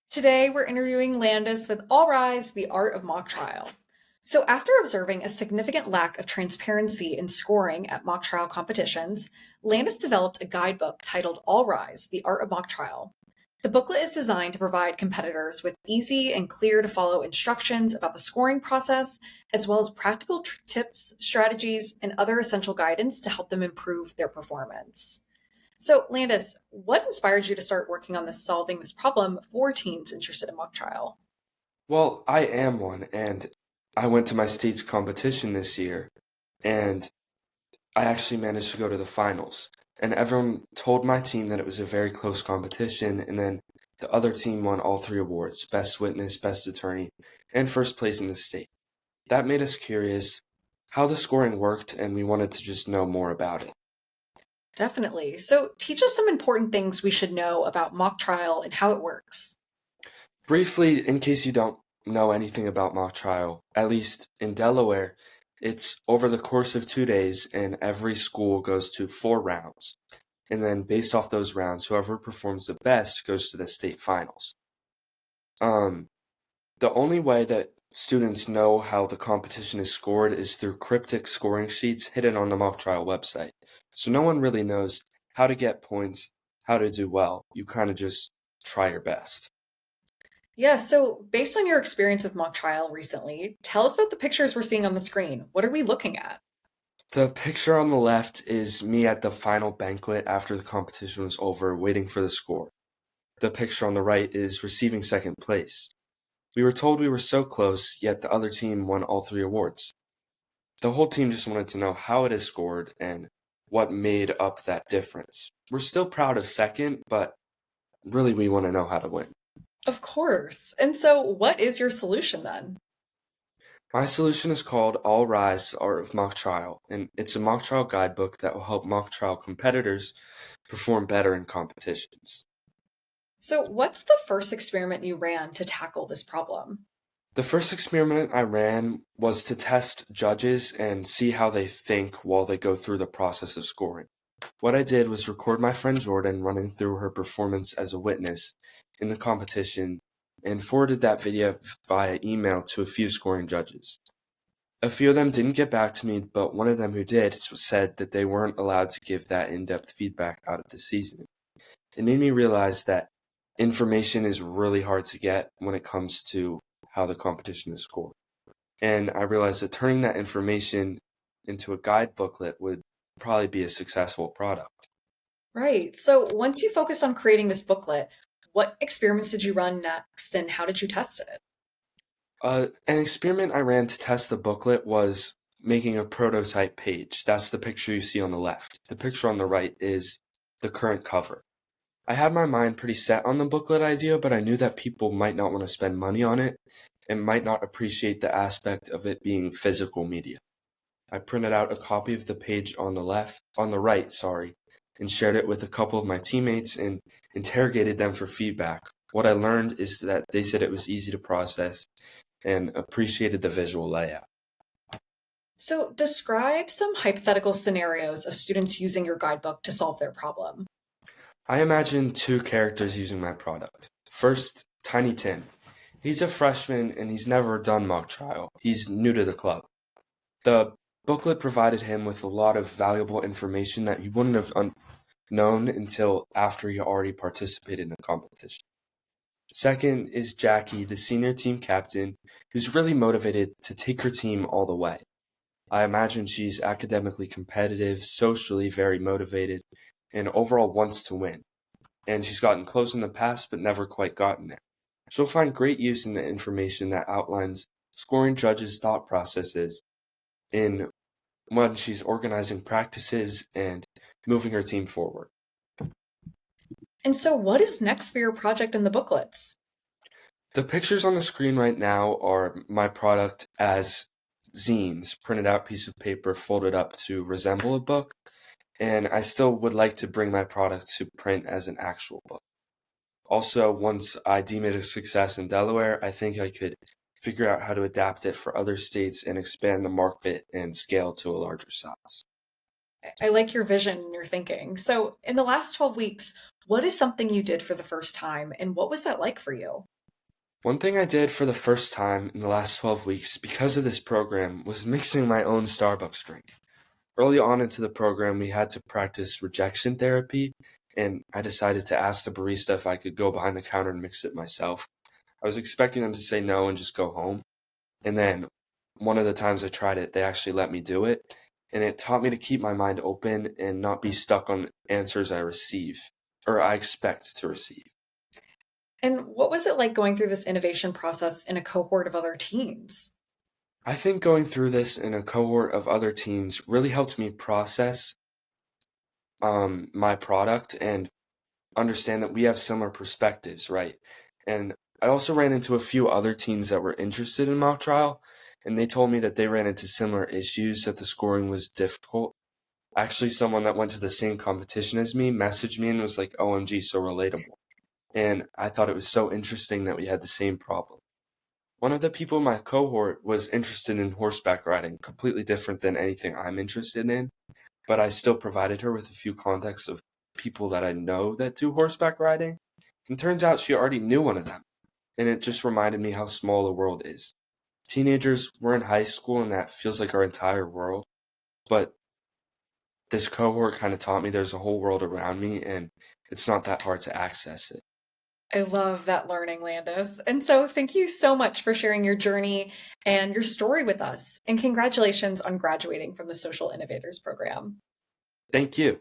Today, we're interviewing Landis with All Rise, The Art of Mock Trial. So, after observing a significant lack of transparency in scoring at mock trial competitions, Landis developed a guidebook titled All Rise, The Art of Mock Trial. The booklet is designed to provide competitors with easy and clear to follow instructions about the scoring process, as well as practical tips, strategies, and other essential guidance to help them improve their performance. So, Landis, what inspired you to start working on solving this problem for teens interested in mock trial? Well, I am one, and I went to my state's competition this year, and I actually managed to go to the finals. And everyone told my team that it was a very close competition, and then the other team won all three awards: Best Witness, Best Attorney, and first place in the state. That made us curious how the scoring worked, and we wanted to just know more about it. Definitely. So, teach us some important things we should know about mock trial and how it works. Briefly, in case you don't know anything about mock trial, at least in Delaware, it's over the course of 2 days, and every school goes to 4 rounds. And then, based off those rounds, whoever performs the best goes to the state finals. Um, the only way that students know how the competition is scored is through cryptic scoring sheets hidden on the mock trial website. So, no one really knows how to get points, how to do well. You kind of just try your best. Yeah, so based on your experience with mock trial recently, tell us about the pictures we're seeing on the screen. What are we looking at? The picture on the left is me at the final banquet after the competition was over, waiting for the score. The picture on the right is receiving second place. We were told we were so close, yet the other team won all three awards. The whole team just wanted to know how it is scored and what made up that difference. We're still proud of second, but really we want to know how to win. Of course. And so, what is your solution then? My solution is called All Rise, The Art of Mock Trial, and it's a mock trial guidebook that will help mock trial competitors perform better in competitions. So, what's the first experiment you ran to tackle this problem? The first experiment I ran was to test judges and see how they think while they go through the process of scoring. What I did was record my friend Jordan running through her performance as a witness in the competition and forwarded that video via email to a few scoring judges. A few of them didn't get back to me, but one of them who did said that they weren't allowed to give that in-depth feedback out of the season. It made me realize that information is really hard to get when it comes to how the competition is scored. And I realized that turning that information into a guide booklet would probably be a successful product. Right. So, once you focused on creating this booklet, what experiments did you run next and how did you test it? An experiment I ran to test the booklet was making a prototype page. That's the picture you see on the left. The picture on the right is the current cover. I had my mind pretty set on the booklet idea, but I knew that people might not want to spend money on it and might not appreciate the aspect of it being physical media. I printed out a copy of the page on the right, sorry, and shared it with a couple of my teammates and interrogated them for feedback. What I learned is that they said it was easy to process and appreciated the visual layout. So, describe some hypothetical scenarios of students using your guidebook to solve their problem. I imagine two characters using my product. First, Tiny Tim. He's a freshman and he's never done mock trial. He's new to the club. The booklet provided him with a lot of valuable information that he wouldn't have known until after he already participated in the competition. Second is Jackie, the senior team captain, who's really motivated to take her team all the way. I imagine she's academically competitive, socially very motivated, and overall wants to win. And she's gotten close in the past but never quite gotten there. She'll find great use in the information that outlines scoring judges' thought processes in when she's organizing practices and moving her team forward. And so, what is next for your project in the booklets? The pictures on the screen right now are my product as zines, printed out piece of paper folded up to resemble a book, and I still would like to bring my product to print as an actual book. Also, once I deem it a success in Delaware, I think I could figure out how to adapt it for other states and expand the market and scale to a larger size. I like your vision and your thinking. So, in the last 12 weeks, what is something you did for the first time and what was that like for you? One thing I did for the first time in the last 12 weeks because of this program was mixing my own Starbucks drink. Early on into the program, we had to practice rejection therapy, and I decided to ask the barista if I could go behind the counter and mix it myself. I was expecting them to say no and just go home. And then one of the times I tried it, they actually let me do it. And it taught me to keep my mind open and not be stuck on answers I receive or I expect to receive. And what was it like going through this innovation process in a cohort of other teens? I think going through this in a cohort of other teens really helped me process my product and understand that we have similar perspectives, right? And I also ran into a few other teens that were interested in mock trial, and they told me that they ran into similar issues, that the scoring was difficult. Actually, someone that went to the same competition as me messaged me and was like, OMG, so relatable. And I thought it was so interesting that we had the same problem. One of the people in my cohort was interested in horseback riding, completely different than anything I'm interested in, but I still provided her with a few contexts of people that I know that do horseback riding. And turns out she already knew one of them, and it just reminded me how small the world is. Teenagers, we're in high school, and that feels like our entire world, but this cohort kind of taught me there's a whole world around me, and it's not that hard to access it. I love that learning, Landis. And so, thank you so much for sharing your journey and your story with us. And congratulations on graduating from the Social Innovators Program. Thank you.